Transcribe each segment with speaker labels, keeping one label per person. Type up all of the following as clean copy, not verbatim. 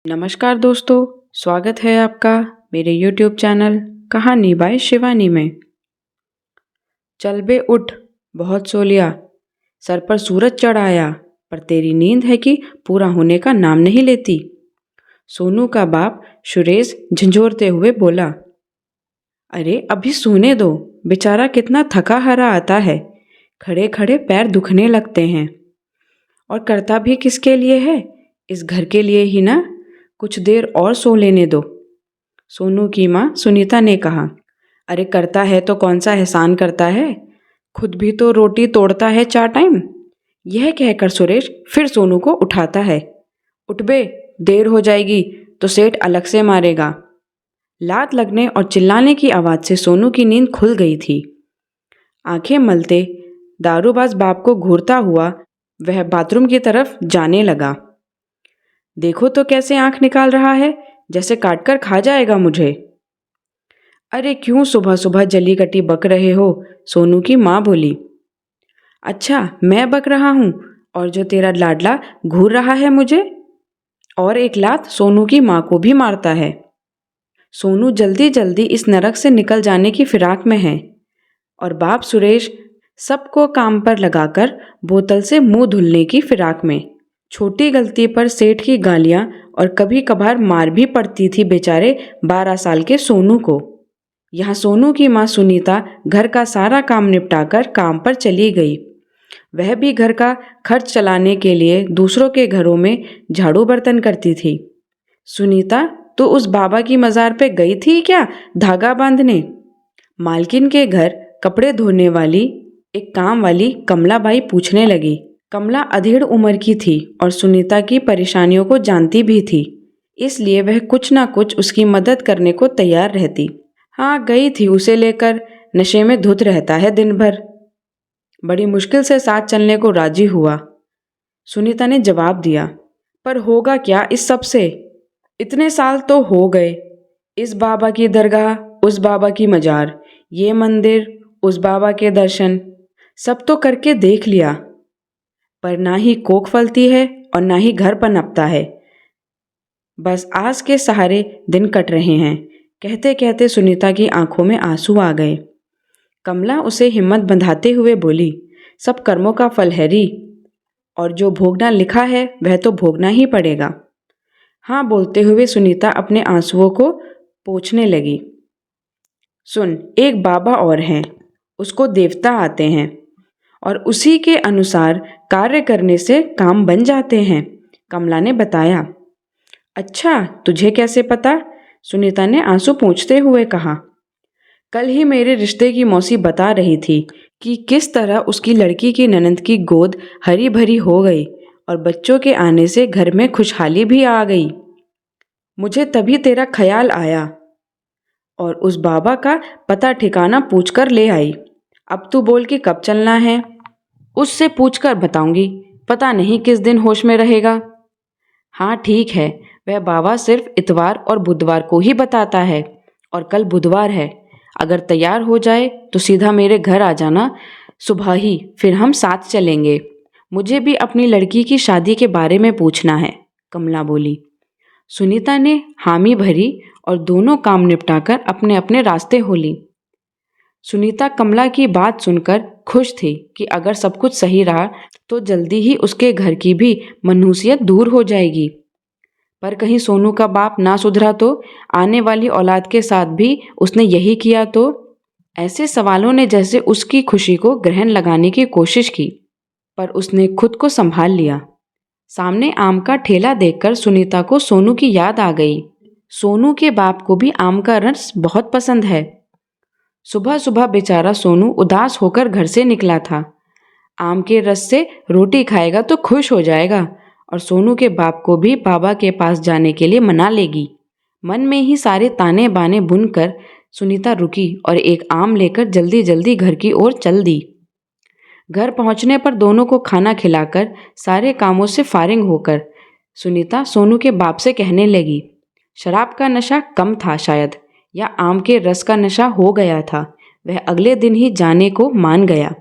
Speaker 1: नमस्कार दोस्तों, स्वागत है आपका मेरे YouTube चैनल कहानी बाय शिवानी में। चल बे उठ, बहुत सो लिया, सर पर सूरज चढ़ आया, पर तेरी नींद है कि पूरा होने का नाम नहीं लेती। सोनू का बाप सुरेश झंझोरते हुए बोला। अरे अभी सोने दो, बेचारा कितना थका हारा आता है, खड़े खड़े पैर दुखने लगते हैं। और करता भी किसके लिए है, इस घर के लिए ही ना, कुछ देर और सो लेने दो। सोनू की माँ सुनीता ने कहा। अरे करता है तो कौन सा एहसान करता है, खुद भी तो रोटी तोड़ता है 4 टाइम। यह कहकर सुरेश फिर सोनू को उठाता है। उठ बे, देर हो जाएगी तो सेठ अलग से मारेगा। लात लगने और चिल्लाने की आवाज़ से सोनू की नींद खुल गई थी। आंखें मलते दारूबाज बाप को घूरता हुआ वह बाथरूम की तरफ जाने लगा। देखो तो कैसे आंख निकाल रहा है, जैसे काटकर खा जाएगा मुझे। अरे क्यों सुबह सुबह जली कटी बक रहे हो, सोनू की माँ बोली। अच्छा मैं बक रहा हूँ, और जो तेरा लाडला घूर रहा है मुझे। और एक लात सोनू की माँ को भी मारता है। सोनू जल्दी जल्दी इस नरक से निकल जाने की फिराक में है, और बाप सुरेश सबको काम पर लगाकर बोतल से मुंह धुलने की फिराक में। छोटी गलती पर सेठ की गालियां और कभी कभार मार भी पड़ती थी बेचारे 12 साल के सोनू को। यहाँ सोनू की माँ सुनीता घर का सारा काम निपटाकर काम पर चली गई। वह भी घर का खर्च चलाने के लिए दूसरों के घरों में झाड़ू बर्तन करती थी। सुनीता, तो उस बाबा की मज़ार पे गई थी क्या धागा बांधने? मालकिन के घर कपड़े धोने वाली एक काम वाली कमलाबाई पूछने लगी। कमला अधेड़ उम्र की थी और सुनीता की परेशानियों को जानती भी थी, इसलिए वह कुछ ना कुछ उसकी मदद करने को तैयार रहती। हाँ गई थी, उसे लेकर नशे में धुत रहता है दिन भर। बड़ी मुश्किल से साथ चलने को राजी हुआ, सुनीता ने जवाब दिया। पर होगा क्या इस सब से, इतने साल तो हो गए, इस बाबा की दरगाह, उस बाबा की मजार, ये मंदिर, उस बाबा के दर्शन, सब तो करके देख लिया, पर ना ही कोख फलती है और ना ही घर पनपता है। बस आस के सहारे दिन कट रहे हैं। कहते कहते सुनीता की आंखों में आंसू आ गए। कमला उसे हिम्मत बंधाते हुए बोली, सब कर्मों का फल है री, और जो भोगना लिखा है वह तो भोगना ही पड़ेगा। हाँ बोलते हुए सुनीता अपने आंसुओं को पोंछने लगी। सुन, एक बाबा और हैं, उसको देवता आते हैं और उसी के अनुसार कार्य करने से काम बन जाते हैं, कमला ने बताया। अच्छा, तुझे कैसे पता? सुनीता ने आंसू पोंछते हुए कहा। कल ही मेरे रिश्ते की मौसी बता रही थी कि किस तरह उसकी लड़की की ननंद की गोद हरी भरी हो गई और बच्चों के आने से घर में खुशहाली भी आ गई। मुझे तभी तेरा ख्याल आया और उस बाबा का पता ठिकाना पूछकर ले आई। अब तू बोल कि कब चलना है? उससे पूछकर बताऊंगी, पता नहीं किस दिन होश में रहेगा। हाँ ठीक है, वह बाबा सिर्फ इतवार और बुधवार को ही बताता है, और कल बुधवार है। अगर तैयार हो जाए तो सीधा मेरे घर आ जाना सुबह ही, फिर हम साथ चलेंगे। मुझे भी अपनी लड़की की शादी के बारे में पूछना है, कमला बोली। सुनीता ने हामी भरी और दोनों काम निपटाकर अपने अपने रास्ते हो ली। सुनीता कमला की बात सुनकर खुश थी कि अगर सब कुछ सही रहा तो जल्दी ही उसके घर की भी मनहूसियत दूर हो जाएगी। पर कहीं सोनू का बाप ना सुधरा तो, आने वाली औलाद के साथ भी उसने यही किया तो? ऐसे सवालों ने जैसे उसकी खुशी को ग्रहण लगाने की कोशिश की, पर उसने खुद को संभाल लिया। सामने आम का ठेला देखकर सुनीता को सोनू की याद आ गई। सोनू के बाप को भी आम का रस बहुत पसंद है। सुबह सुबह बेचारा सोनू उदास होकर घर से निकला था। आम के रस से रोटी खाएगा तो खुश हो जाएगा और सोनू के बाप को भी बाबा के पास जाने के लिए मना लेगी। मन में ही सारे ताने बाने बुनकर सुनीता रुकी और एक आम लेकर जल्दी जल्दी घर की ओर चल दी। घर पहुंचने पर दोनों को खाना खिलाकर सारे कामों से फारिग होकर सुनीता सोनू के बाप से कहने लगी, शराब का नशा कम था शायद, या आम के रस का नशा हो गया था। वह अगले दिन ही जाने को मान गया।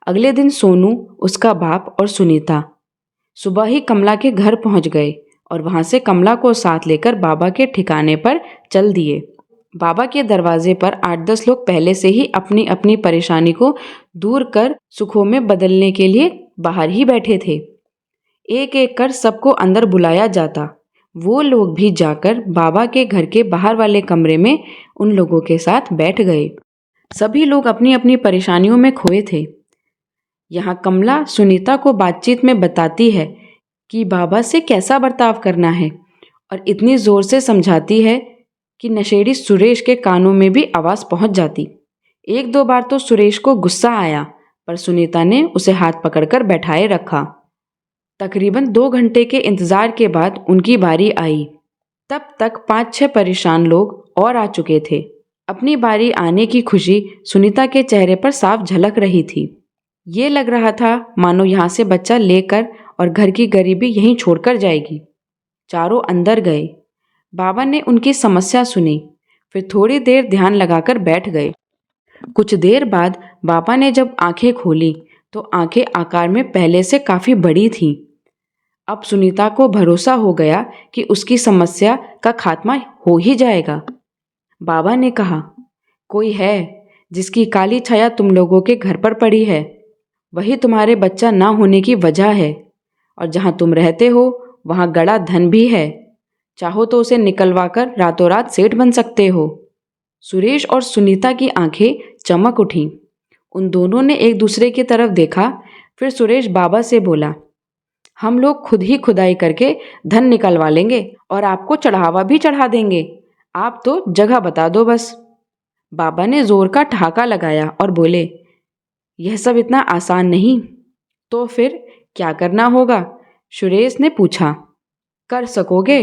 Speaker 1: अगले दिन सोनू, उसका बाप और सुनीता सुबह ही कमला के घर पहुंच गए और वहाँ से कमला को साथ लेकर बाबा के ठिकाने पर चल दिए। बाबा के दरवाजे पर 8-10 लोग पहले से ही अपनी अपनी परेशानी को दूर कर सुखों में बदलने के लिए बाहर ही बैठे थे। एक एक कर सबको अंदर बुलाया जाता। वो लोग भी जाकर बाबा के घर के बाहर वाले कमरे में उन लोगों के साथ बैठ गए। सभी लोग अपनी अपनी परेशानियों में खोए थे। यहाँ कमला सुनीता को बातचीत में बताती है कि बाबा से कैसा बर्ताव करना है और इतनी ज़ोर से समझाती है कि नशेड़ी सुरेश के कानों में भी आवाज़ पहुंच जाती। 1-2 बार तो सुरेश को गुस्सा आया, पर सुनीता ने उसे हाथ पकड़कर बैठाए रखा। तकरीबन 2 घंटे के इंतज़ार के बाद उनकी बारी आई। तब तक 5-6 परेशान लोग और आ चुके थे। अपनी बारी आने की खुशी सुनीता के चेहरे पर साफ झलक रही थी। ये लग रहा था मानो यहाँ से बच्चा लेकर और घर की गरीबी यहीं छोड़कर जाएगी। चारों अंदर गए। बाबा ने उनकी समस्या सुनी, फिर थोड़ी देर ध्यान लगाकर बैठ गए। कुछ देर बाद बाबा ने जब आंखें खोली तो आंखें आकार में पहले से काफ़ी बड़ी थीं। अब सुनीता को भरोसा हो गया कि उसकी समस्या का खात्मा हो ही जाएगा। बाबा ने कहा, कोई है जिसकी काली छाया तुम लोगों के घर पर पड़ी है। वही तुम्हारे बच्चा ना होने की वजह है। और जहाँ तुम रहते हो वहाँ गड़ा धन भी है। चाहो तो उसे निकलवा कर रातों रात सेठ बन सकते हो। सुरेश और सुनीता की आंखें चमक उठीं। उन दोनों ने एक दूसरे की तरफ देखा। फिर सुरेश बाबा से बोला, हम लोग खुद ही खुदाई करके धन निकलवा लेंगे और आपको चढ़ावा भी चढ़ा देंगे। आप तो जगह बता दो बस। बाबा ने जोर का ठहाका लगाया और बोले, यह सब इतना आसान नहीं। तो फिर क्या करना होगा? सुरेश ने पूछा। कर सकोगे?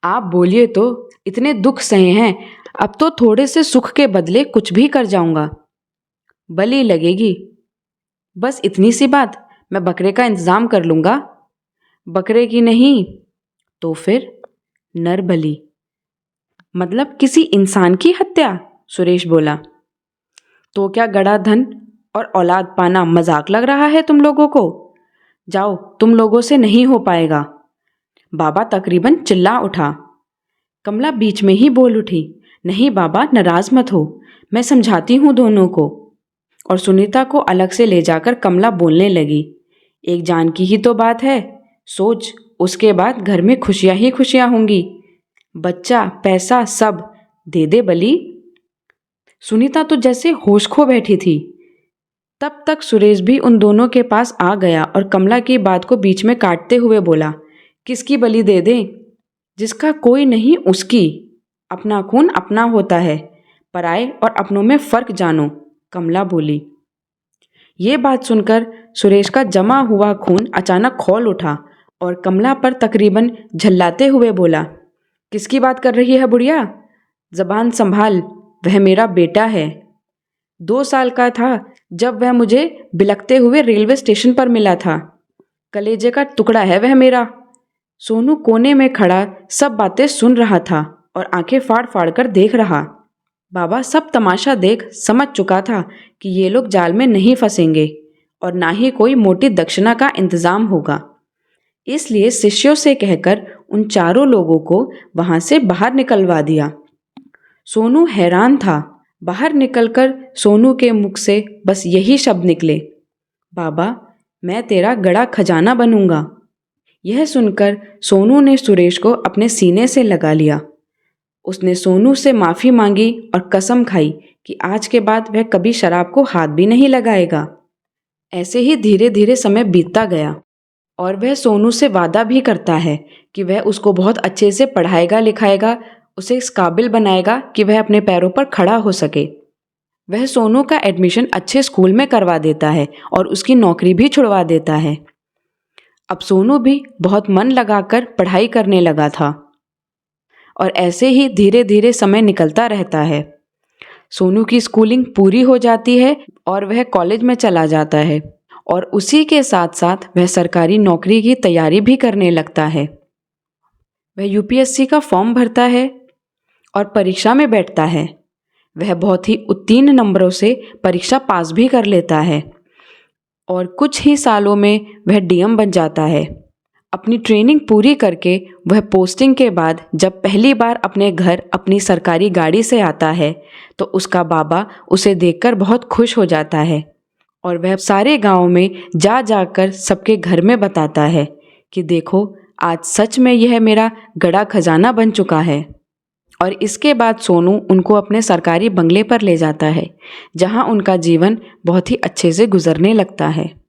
Speaker 1: आप बोलिए तो, इतने दुख सहे हैं, अब तो थोड़े से सुख के बदले कुछ भी कर जाऊंगा। बलि लगेगी। बस इतनी सी बात, मैं बकरे का इंतजाम कर लूंगा। बकरे की नहीं तो फिर नर बलि, मतलब किसी इंसान की हत्या? सुरेश बोला। तो क्या गड़ा धन और औलाद पाना मजाक लग रहा है तुम लोगों को? जाओ, तुम लोगों से नहीं हो पाएगा। बाबा तकरीबन चिल्ला उठा। कमला बीच में ही बोल उठी, नहीं बाबा, नाराज मत हो, मैं समझाती हूँ दोनों को। और सुनीता को अलग से ले जाकर कमला बोलने लगी, एक जान की ही तो बात है। सोच, उसके बाद घर में खुशियाँ ही खुशियाँ होंगी। बच्चा, पैसा सब दे दे बली। सुनीता तो जैसे होश खो बैठी थी। तब तक सुरेश भी उन दोनों के पास आ गया और कमला की बात को बीच में काटते हुए बोला, किसकी बलि दे दें? जिसका कोई नहीं उसकी। अपना खून अपना होता है, पराए और अपनों में फर्क जानो, कमला बोली। ये बात सुनकर सुरेश का जमा हुआ खून अचानक खौल उठा और कमला पर तकरीबन झल्लाते हुए बोला, किसकी बात कर रही है बुढ़िया? जबान संभाल, वह मेरा बेटा है। 2 साल का था जब वह मुझे बिलखते हुए रेलवे स्टेशन पर मिला था। कलेजे का टुकड़ा है वह मेरा। सोनू कोने में खड़ा सब बातें सुन रहा था और आंखें फाड़ फाड़ कर देख रहा। बाबा सब तमाशा देख समझ चुका था कि ये लोग जाल में नहीं फंसेंगे और ना ही कोई मोटी दक्षिणा का इंतजाम होगा। इसलिए शिष्यों से कहकर उन चारों लोगों को वहां से बाहर निकलवा दिया। सोनू हैरान था। बाहर निकलकर सोनू के मुख से बस यही शब्द निकले, बाबा, मैं तेरा गड़ा खजाना बनूंगा। यह सुनकर सोनू ने सुरेश को अपने सीने से लगा लिया। उसने सोनू से माफ़ी मांगी और कसम खाई कि आज के बाद वह कभी शराब को हाथ भी नहीं लगाएगा। ऐसे ही धीरे धीरे समय बीतता गया और वह सोनू से वादा भी करता है कि वह उसको बहुत अच्छे से पढ़ाएगा लिखाएगा, उसे इस काबिल बनाएगा कि वह अपने पैरों पर खड़ा हो सके। वह सोनू का एडमिशन अच्छे स्कूल में करवा देता है और उसकी नौकरी भी छुड़वा देता है। अब सोनू भी बहुत मन लगाकर पढ़ाई करने लगा था और ऐसे ही धीरे धीरे समय निकलता रहता है। सोनू की स्कूलिंग पूरी हो जाती है और वह कॉलेज में चला जाता है और उसी के साथ साथ वह सरकारी नौकरी की तैयारी भी करने लगता है। वह यूपीएससी का फॉर्म भरता है और परीक्षा में बैठता है। वह बहुत ही उत्तीर्ण नंबरों से परीक्षा पास भी कर लेता है और कुछ ही सालों में वह डीएम बन जाता है। अपनी ट्रेनिंग पूरी करके वह पोस्टिंग के बाद जब पहली बार अपने घर अपनी सरकारी गाड़ी से आता है तो उसका बाबा उसे देखकर बहुत खुश हो जाता है और वह सारे गांव में जा जाकर सबके घर में बताता है कि देखो, आज सच में यह मेरा गड़ा खजाना बन चुका है। और इसके बाद सोनू उनको अपने सरकारी बंगले पर ले जाता है, जहां उनका जीवन बहुत ही अच्छे से गुजरने लगता है।